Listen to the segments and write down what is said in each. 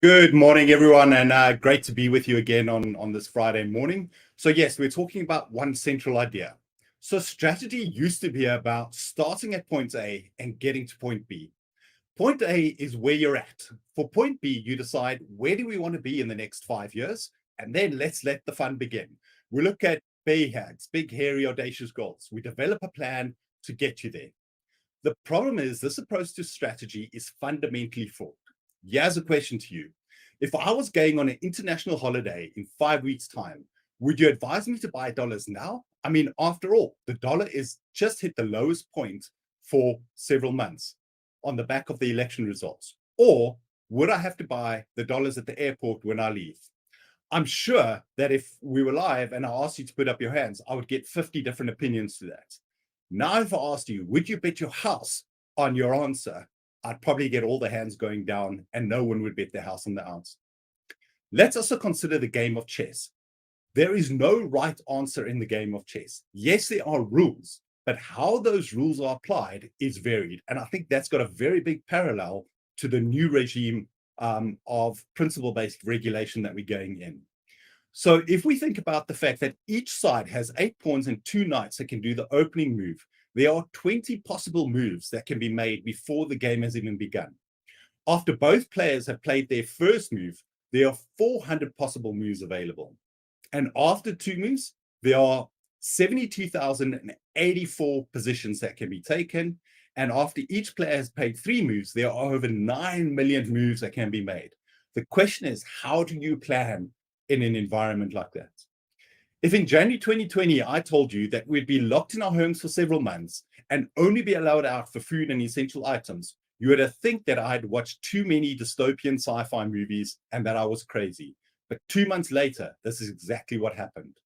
Good morning, everyone, and great to be with you again on this Friday morning. So yes, we're talking about one central idea. So strategy used to be about starting at point A and getting to point B. Point A is where you're at. For point B, you decide where do we want to be in the next 5 years, and then let's let the fun begin. We look at BHAGs, big, hairy, audacious goals. We develop a plan to get you there. The problem is this approach to strategy is fundamentally flawed. Here's a question to you. If I was going on an international holiday in 5 weeks' time, would you advise me to buy dollars now? I mean, after all, the dollar is just hit the lowest point for several months on the back of the election results. Or would I have to buy the dollars at the airport when I leave? I'm sure that if we were live and I asked you to put up your hands, I would get 50 different opinions to that. Now, if I asked you, would you bet your house on your answer? I'd probably get all the hands going down and no one would bet their house on the answer. Let's also consider the game of chess. There is no right answer in the game of chess. Yes, there are rules, but how those rules are applied is varied. And I think that's got a very big parallel to the new regime of principle-based regulation that we're going in. So if we think about the fact that each side has 8 pawns and 2 knights that can do the opening move, there are 20 possible moves that can be made before the game has even begun. After both players have played their first move, there are 400 possible moves available. And after 2 moves, there are 72,084 positions that can be taken. And after each player has played 3 moves, there are over 9 million moves that can be made. The question is, how do you plan in an environment like that? If in January 2020, I told you that we'd be locked in our homes for several months and only be allowed out for food and essential items, you would have think that I had watched too many dystopian sci-fi movies and that I was crazy. But 2 months later, this is exactly what happened.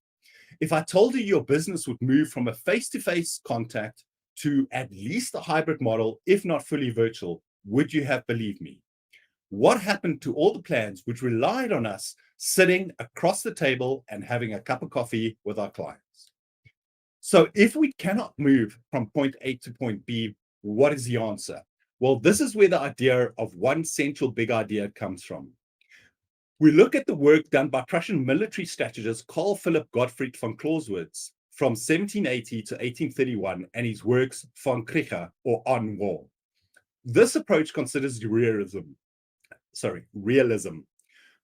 If I told you your business would move from a face-to-face contact to at least a hybrid model, if not fully virtual, would you have believed me? What happened to all the plans which relied on us sitting across the table and having a cup of coffee with our clients? So if we cannot move from point A to point B, what is the answer? Well, this is where the idea of one central big idea comes from. We look at the work done by Prussian military strategist Carl Philipp Gottfried von Clausewitz from 1780 to 1831 and his works Von Kriege or On War. This approach considers realism.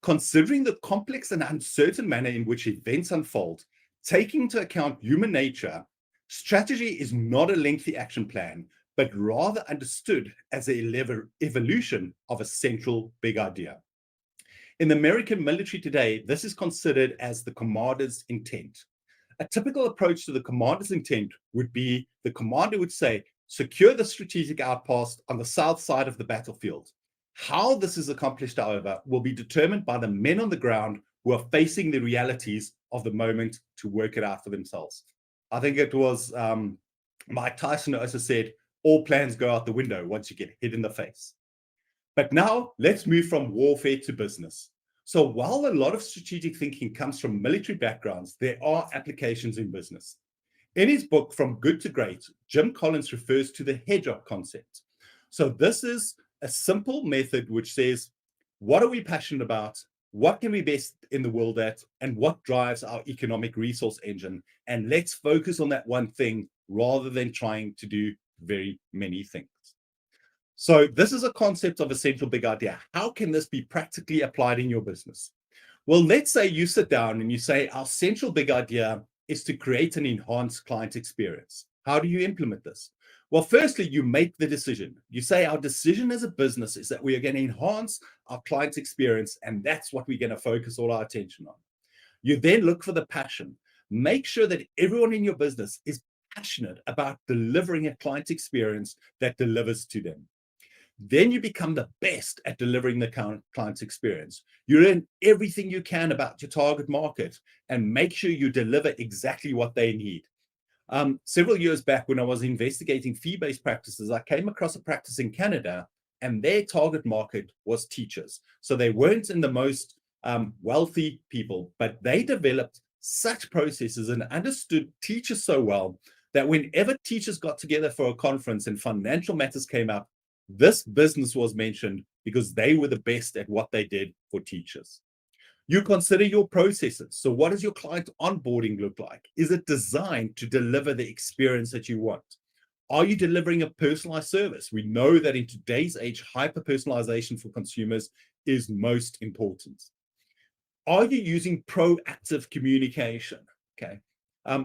Considering the complex and uncertain manner in which events unfold, taking into account human nature, strategy is not a lengthy action plan, but rather understood as an evolution of a central big idea. In the American military today, this is considered as the commander's intent. A typical approach to the commander's intent would be the commander would say, secure the strategic outpost on the south side of the battlefield. How this is accomplished, however, will be determined by the men on the ground who are facing the realities of the moment to work it out for themselves. I think it was Mike Tyson who also said, all plans go out the window once you get hit in the face. But now let's move from warfare to business. So while a lot of strategic thinking comes from military backgrounds, there are applications in business. In his book, From Good to Great, Jim Collins refers to the hedgehog concept. So this is a simple method which says, what are we passionate about? What can we best in the world at? And what drives our economic resource engine? And let's focus on that one thing rather than trying to do very many things. So this is a concept of a central big idea. How can this be practically applied in your business? Well, let's say you sit down and you say, our central big idea is to create an enhanced client experience. How do you implement this? Well, firstly, you make the decision. You say our decision as a business is that we are going to enhance our client experience, and that's what we're going to focus all our attention on. You then look for the passion. Make sure that everyone in your business is passionate about delivering a client experience that delivers to them. Then you become the best at delivering the client's experience. You learn everything you can about your target market and make sure you deliver exactly what they need. Several years back, when I was investigating fee-based practices, I came across a practice in Canada, and their target market was teachers. So they weren't in the most wealthy people, but they developed such processes and understood teachers so well that whenever teachers got together for a conference and financial matters came up, this business was mentioned because they were the best at what they did for teachers. You consider your processes. So what does your client onboarding look like? Is it designed to deliver the experience that you want? Are you delivering a personalized service? We know that in today's age, hyper-personalization for consumers is most important. Are you using proactive communication? Okay.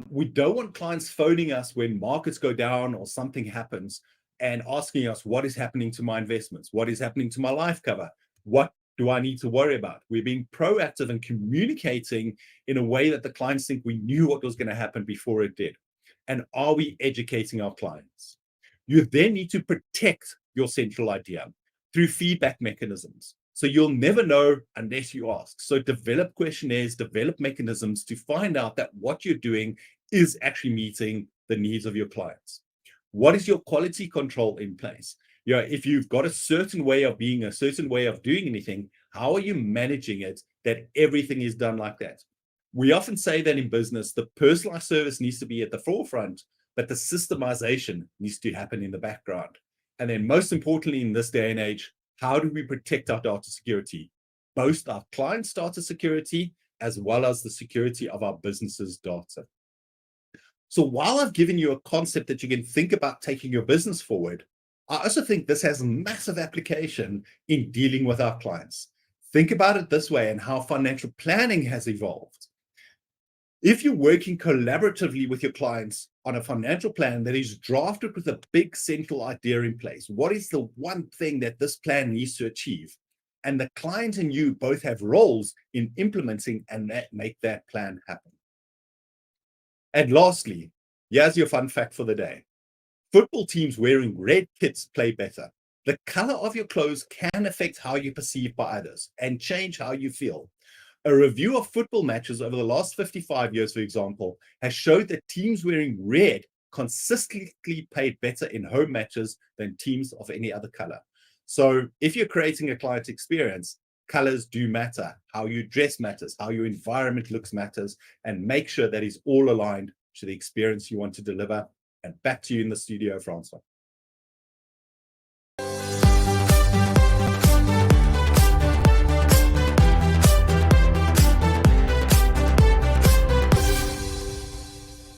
We don't want clients phoning us when markets go down or something happens and asking us, what is happening to my investments? What is happening to my life cover? What do I need to worry about? We're being proactive and communicating in a way that the clients think we knew what was going to happen before it did. And are we educating our clients? You then need to protect your central idea through feedback mechanisms. So you'll never know unless you ask. So develop questionnaires, develop mechanisms to find out that what you're doing is actually meeting the needs of your clients. What is your quality control in place? You know, if you've got a certain way of being, a certain way of doing anything, how are you managing it that everything is done like that? We often say that in business, the personalized service needs to be at the forefront, but the systemization needs to happen in the background. And then most importantly, in this day and age, how do we protect our data security, both our clients' data security, as well as the security of our business's data? So while I've given you a concept that you can think about taking your business forward, I also think this has massive application in dealing with our clients. Think about it this way and how financial planning has evolved. If you're working collaboratively with your clients on a financial plan that is drafted with a big central idea in place, what is the one thing that this plan needs to achieve? And the client and you both have roles in implementing and make that plan happen. And lastly, here's your fun fact for the day. Football teams wearing red kits play better. The color of your clothes can affect how you perceive by others and change how you feel. A review of football matches over the last 55 years, for example, has showed that teams wearing red consistently played better in home matches than teams of any other color. So if you're creating a client experience, colors do matter. How you dress matters, how your environment looks matters, and make sure that is all aligned to the experience you want to deliver. And back to you in the studio, Francois.